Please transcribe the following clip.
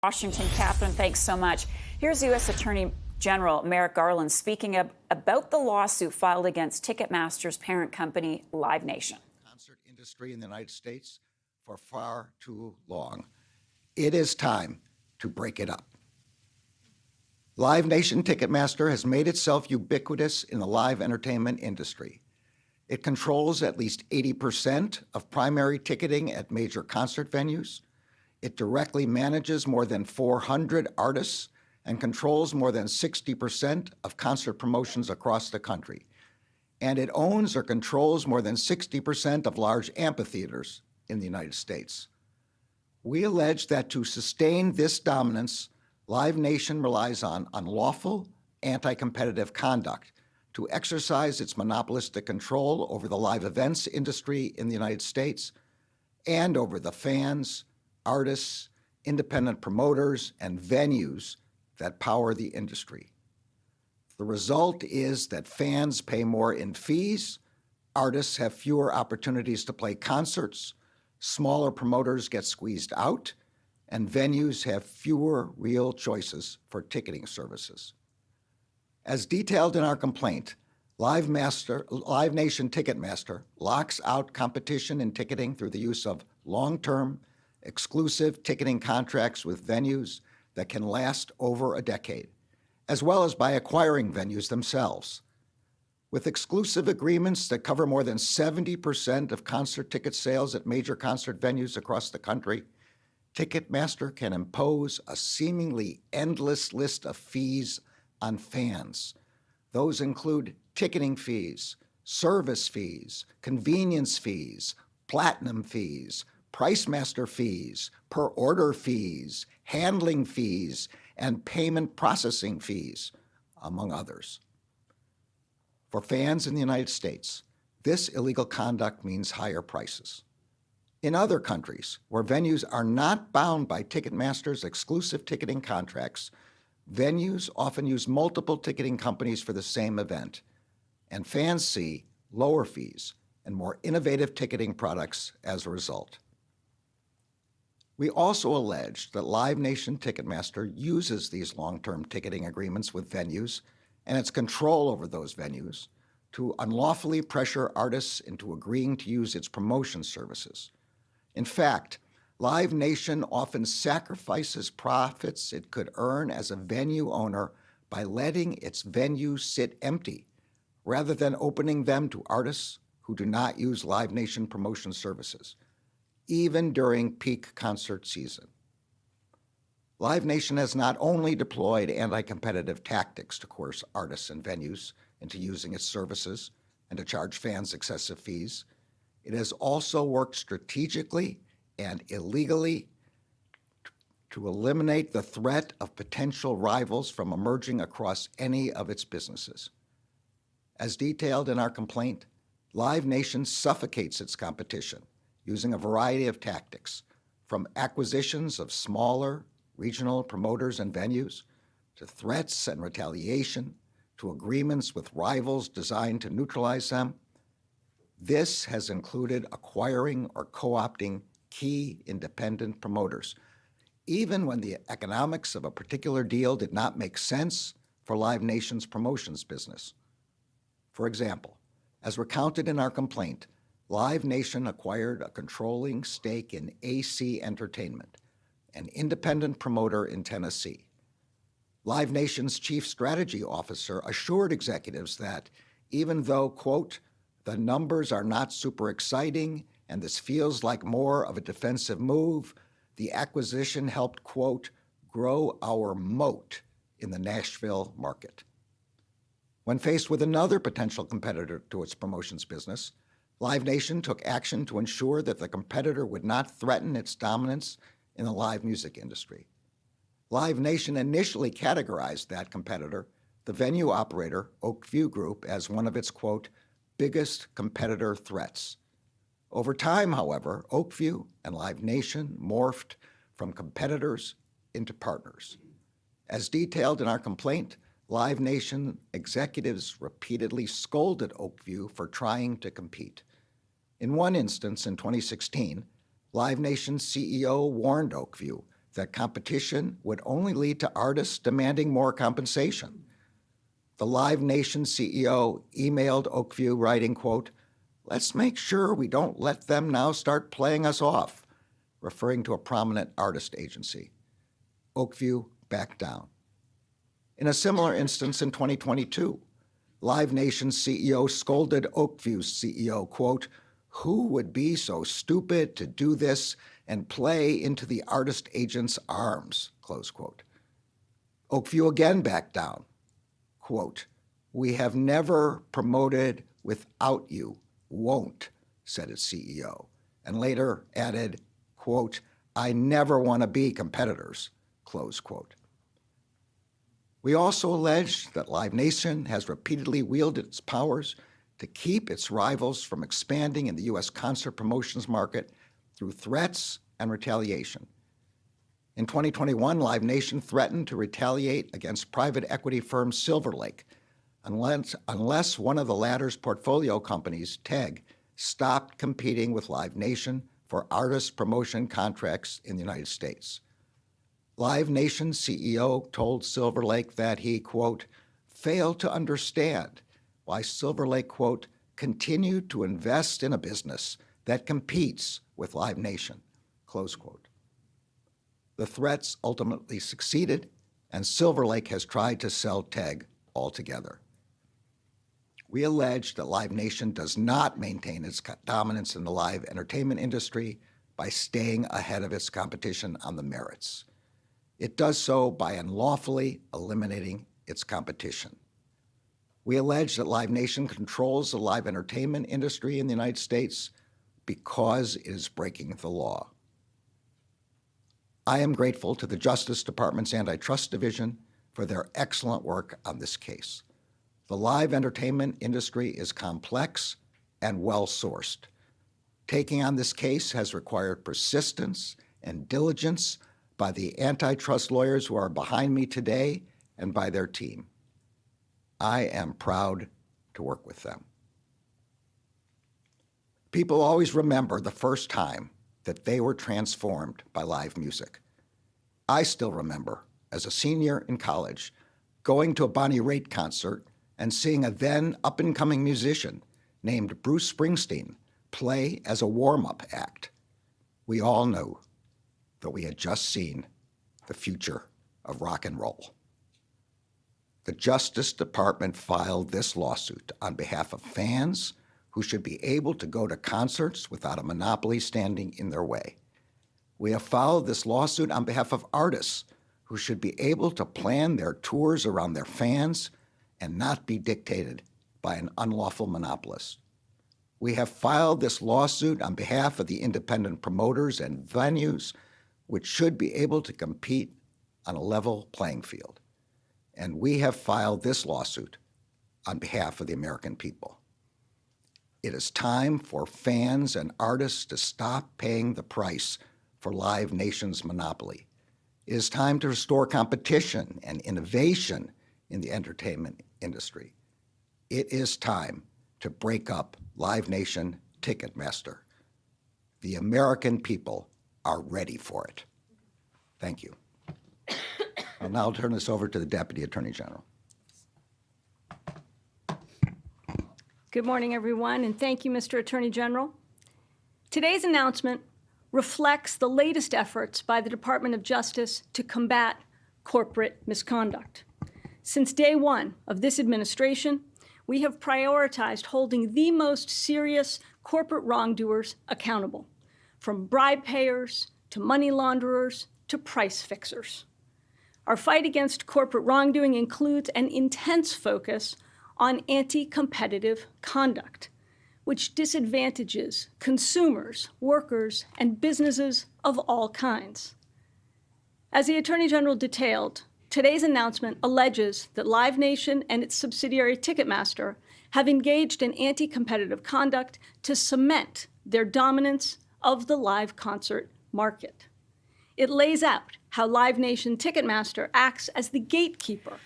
Washington. Catherine, thanks so much. Here's U.S. Attorney General Merrick Garland speaking about the lawsuit filed against Ticketmaster's parent company, Live Nation. Concert industry in the United States for far too long. It is time to break it up. Live Nation Ticketmaster has made itself ubiquitous in the live entertainment industry. It controls at least 80% of primary ticketing at major concert venues. It directly manages more than 400 artists and controls more than 60% of concert promotions across the country. And it owns or controls more than 60% of large amphitheaters in the United States. We allege that to sustain this dominance, Live Nation relies on unlawful, anti-competitive conduct to exercise its monopolistic control over the live events industry in the United States and over the fans, artists, independent promoters, and venues that power the industry. The result is that fans pay more in fees, artists have fewer opportunities to play concerts, smaller promoters get squeezed out, and venues have fewer real choices for ticketing services. As detailed in our complaint, Live Nation Ticketmaster locks out competition in ticketing through the use of long-term, exclusive ticketing contracts with venues that can last over a decade, as well as by acquiring venues themselves. With exclusive agreements that cover more than 70% of concert ticket sales at major concert venues across the country, Ticketmaster can impose a seemingly endless list of fees on fans. Those include ticketing fees, service fees, convenience fees, platinum fees, Pricemaster fees, per order fees, handling fees, and payment processing fees, among others. For fans in the United States, this illegal conduct means higher prices. In other countries, where venues are not bound by Ticketmaster's exclusive ticketing contracts, venues often use multiple ticketing companies for the same event, and fans see lower fees and more innovative ticketing products as a result. We also allege that Live Nation Ticketmaster uses these long-term ticketing agreements with venues and its control over those venues to unlawfully pressure artists into agreeing to use its promotion services. In fact, Live Nation often sacrifices profits it could earn as a venue owner by letting its venues sit empty, rather than opening them to artists who do not use Live Nation promotion services, even during peak concert season. Live Nation has not only deployed anti-competitive tactics to coerce artists and venues into using its services and to charge fans excessive fees, it has also worked strategically and illegally to eliminate the threat of potential rivals from emerging across any of its businesses. As detailed in our complaint, Live Nation suffocates its competition using a variety of tactics, from acquisitions of smaller regional promoters and venues, to threats and retaliation, to agreements with rivals designed to neutralize them. This has included acquiring or co-opting key independent promoters, even when the economics of a particular deal did not make sense for Live Nation's promotions business. For example, as recounted in our complaint, Live Nation acquired a controlling stake in AC Entertainment, an independent promoter in Tennessee. Live Nation's chief strategy officer assured executives that even though, quote, the numbers are not super exciting and this feels like more of a defensive move, the acquisition helped, quote, grow our moat in the Nashville market. When faced with another potential competitor to its promotions business, Live Nation took action to ensure that the competitor would not threaten its dominance in the live music industry. Live Nation initially categorized that competitor, the venue operator Oak View Group, as one of its, quote, biggest competitor threats. Over time, however, Oak View and Live Nation morphed from competitors into partners. As detailed in our complaint, Live Nation executives repeatedly scolded Oak View for trying to compete. In one instance in 2016, Live Nation's CEO warned Oak View that competition would only lead to artists demanding more compensation. The Live Nation CEO emailed Oakview writing, quote, "Let's make sure we don't let them now start playing us off," referring to a prominent artist agency. Oakview backed down. In a similar instance in 2022, Live Nation's CEO scolded Oakview's CEO, quote, "Who would be so stupid to do this and play into the artist agent's arms," close quote. Oakview again backed down. Quote, "We have never promoted without you, won't," said its CEO, and later added, quote, "I never want to be competitors," close quote. We also allege that Live Nation has repeatedly wielded its powers to keep its rivals from expanding in the U.S. concert promotions market through threats and retaliation. In 2021, Live Nation threatened to retaliate against private equity firm Silver Lake unless one of the latter's portfolio companies, TEG, stopped competing with Live Nation for artist promotion contracts in the United States. Live Nation CEO told Silver Lake that he, quote, "failed to understand why Silver Lake, quote, continued to invest in a business that competes with Live Nation," close quote. The threats ultimately succeeded, and Silver Lake has tried to sell TEG altogether. We allege that Live Nation does not maintain its dominance in the live entertainment industry by staying ahead of its competition on the merits. It does so by unlawfully eliminating its competition. We allege that Live Nation controls the live entertainment industry in the United States because it is breaking the law. I am grateful to the Justice Department's Antitrust Division for their excellent work on this case. The live entertainment industry is complex and well-sourced. Taking on this case has required persistence and diligence by the antitrust lawyers who are behind me today and by their team. I am proud to work with them. People always remember the first time that they were transformed by live music. I still remember, as a senior in college, going to a Bonnie Raitt concert and seeing a then up-and-coming musician named Bruce Springsteen play as a warm-up act. We all knew that we had just seen the future of rock and roll. The Justice Department filed this lawsuit on behalf of fans who should be able to go to concerts without a monopoly standing in their way. We have filed this lawsuit on behalf of artists who should be able to plan their tours around their fans and not be dictated by an unlawful monopolist. We have filed this lawsuit on behalf of the independent promoters and venues which should be able to compete on a level playing field. And we have filed this lawsuit on behalf of the American people. It is time for fans and artists to stop paying the price for Live Nation's monopoly. It is time to restore competition and innovation in the entertainment industry. It is time to break up Live Nation Ticketmaster. The American people are ready for it. Thank you. I'll now turn this over to the Deputy Attorney General. Good morning, everyone, and thank you, Mr. Attorney General. Today's announcement reflects the latest efforts by the Department of Justice to combat corporate misconduct. Since day one of this administration, we have prioritized holding the most serious corporate wrongdoers accountable, from bribe payers to money launderers to price fixers. Our fight against corporate wrongdoing includes an intense focus on anti-competitive conduct, which disadvantages consumers, workers, and businesses of all kinds. As the Attorney General detailed, today's announcement alleges that Live Nation and its subsidiary Ticketmaster have engaged in anti-competitive conduct to cement their dominance of the live concert market. It lays out how Live Nation Ticketmaster acts as the gatekeeper